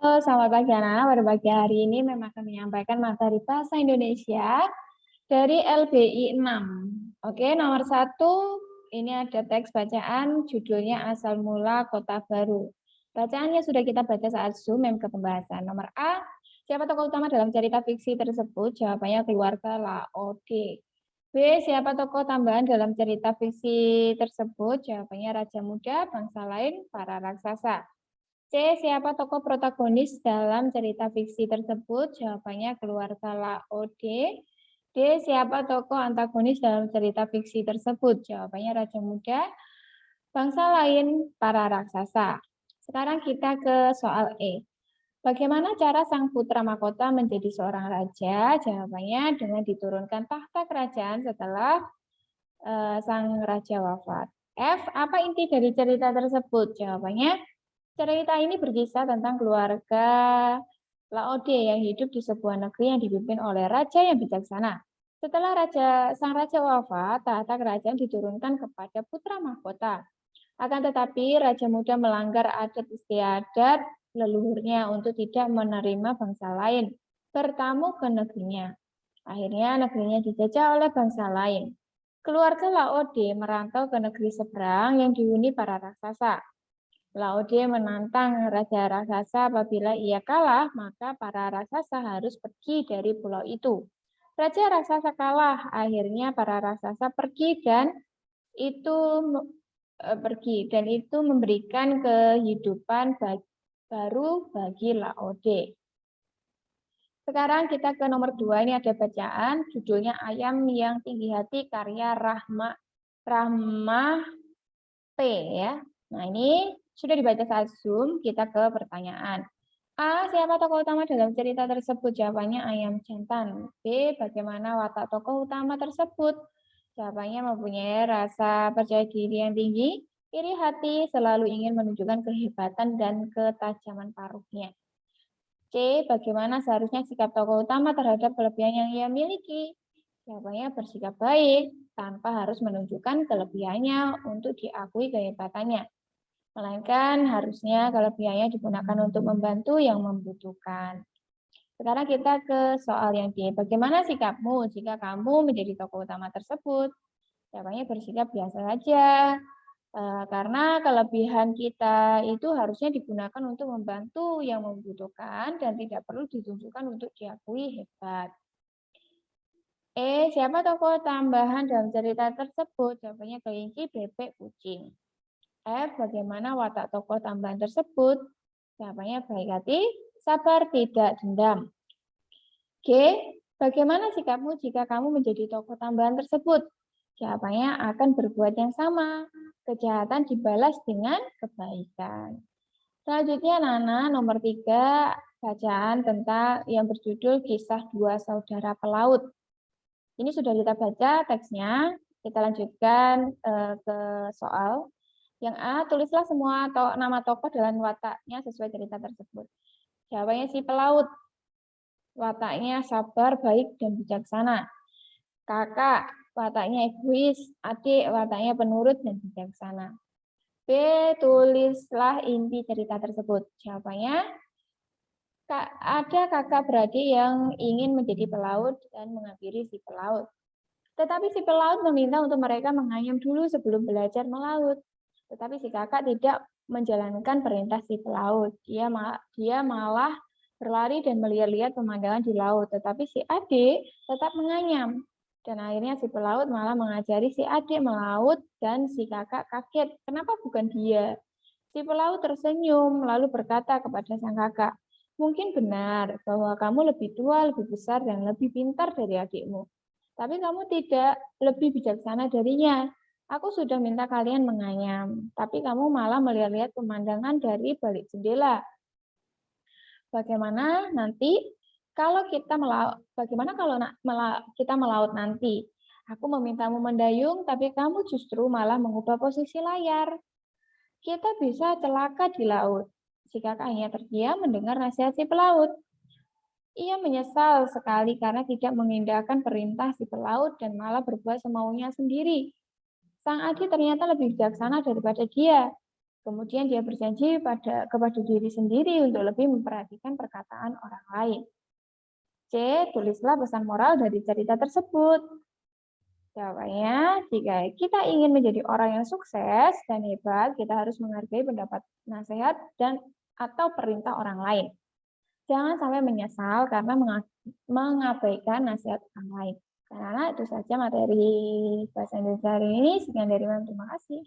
Halo, selamat pagi anak-anak. Pada pagi hari ini memang akan menyampaikan materi bahasa Indonesia dari LBI 6. Oke, nomor 1, ini ada teks bacaan, judulnya Asal Mula Kota Baru. Bacaannya sudah kita baca saat Zoom ke pembahasan. Nomor A, siapa tokoh utama dalam cerita fiksi tersebut? Jawabannya keluarga Laode. B, siapa tokoh tambahan dalam cerita fiksi tersebut? Jawabannya Raja Muda, bangsa lain, para raksasa. C. Siapa tokoh protagonis dalam cerita fiksi tersebut? Jawabannya keluarga Laode. D. Siapa tokoh antagonis dalam cerita fiksi tersebut? Jawabannya Raja Muda, bangsa lain, para raksasa. Sekarang kita ke soal E. Bagaimana cara sang putra mahkota menjadi seorang raja? Jawabannya dengan diturunkan tahta kerajaan setelah sang raja wafat. F. Apa inti dari cerita tersebut? Jawabannya cerita ini berkisah tentang keluarga Laode yang hidup di sebuah negeri yang dipimpin oleh raja yang bijaksana. Setelah sang raja wafat, tahta kerajaan diturunkan kepada putra mahkota. Akan tetapi Raja Muda melanggar adat istiadat leluhurnya untuk tidak menerima bangsa lain bertamu ke negerinya. Akhirnya negerinya dijajah oleh bangsa lain. Keluarga Laode merantau ke negeri seberang yang dihuni para raksasa. Laode menantang Raja Raksasa apabila ia kalah, maka para raksasa harus pergi dari pulau itu. Raja Raksasa kalah, akhirnya para raksasa pergi dan itu memberikan kehidupan baru bagi Laode. Sekarang kita ke nomor 2, ini ada bacaan, judulnya Ayam yang Tinggi Hati karya Rahma P ya. Nah, ini sudah dibaca saat Zoom, kita ke pertanyaan. A. Siapa tokoh utama dalam cerita tersebut? Jawabannya Ayam Jantan. B. Bagaimana watak tokoh utama tersebut? Jawabannya mempunyai rasa percaya diri yang tinggi, iri hati, selalu ingin menunjukkan kehebatan dan ketajaman paruhnya. C. Bagaimana seharusnya sikap tokoh utama terhadap kelebihan yang ia miliki? Jawabannya bersikap baik, tanpa harus menunjukkan kelebihannya untuk diakui kehebatannya. Melainkan harusnya kelebihannya digunakan untuk membantu yang membutuhkan. Sekarang kita ke soal yang D. Bagaimana sikapmu jika kamu menjadi tokoh utama tersebut? Jawabannya bersikap biasa saja. Karena kelebihan kita itu harusnya digunakan untuk membantu yang membutuhkan dan tidak perlu ditunjukkan untuk diakui hebat. Siapa tokoh tambahan dalam cerita tersebut? Jawabannya kelinci, bebek, kucing. F. Bagaimana watak tokoh tambahan tersebut? Jawabannya baik hati, sabar, tidak dendam. G. Bagaimana sikapmu jika kamu menjadi tokoh tambahan tersebut? Jawabannya akan berbuat yang sama. Kejahatan dibalas dengan kebaikan. Selanjutnya, Nana, nomor 3, bacaan tentang yang berjudul Kisah Dua Saudara Pelaut. Ini sudah kita baca teksnya. Kita lanjutkan ke soal. Yang A, tulislah semua nama tokoh dan wataknya sesuai cerita tersebut. Jawabannya si pelaut. Wataknya sabar, baik, dan bijaksana. Kakak, wataknya egois. Adik, wataknya penurut dan bijaksana. B, tulislah inti cerita tersebut. Jawabannya, ada kakak beradik yang ingin menjadi pelaut dan menghampiri si pelaut. Tetapi si pelaut meminta untuk mereka mengayam dulu sebelum belajar melaut. Tetapi si kakak tidak menjalankan perintah si pelaut. Dia malah berlari dan melihat-lihat pemandangan di laut. Tetapi si adik tetap menganyam. Dan akhirnya si pelaut malah mengajari si adik melaut dan si kakak kaget. Kenapa bukan dia? Si pelaut tersenyum lalu berkata kepada sang kakak, mungkin benar bahwa kamu lebih tua, lebih besar, dan lebih pintar dari adikmu. Tapi kamu tidak lebih bijaksana darinya. Aku sudah minta kalian menganyam, tapi kamu malah melihat-lihat pemandangan dari balik jendela. Bagaimana kalau kita melaut nanti? Aku memintamu mendayung, tapi kamu justru malah mengubah posisi layar. Kita bisa celaka di laut. Si kakak hanya terdiam mendengar nasihat si pelaut. Ia menyesal sekali karena tidak mengindahkan perintah si pelaut dan malah berbuat semaunya sendiri. Sang adik ternyata lebih bijaksana daripada dia. Kemudian dia berjanji kepada diri sendiri untuk lebih memperhatikan perkataan orang lain. C. Tulislah pesan moral dari cerita tersebut. Jawabannya, jika kita ingin menjadi orang yang sukses dan hebat, kita harus menghargai pendapat, nasihat, dan atau perintah orang lain. Jangan sampai menyesal karena mengabaikan nasihat orang lain. Karena itu saja materi bahasa Indonesia hari ini. Sekian dari saya. Terima kasih.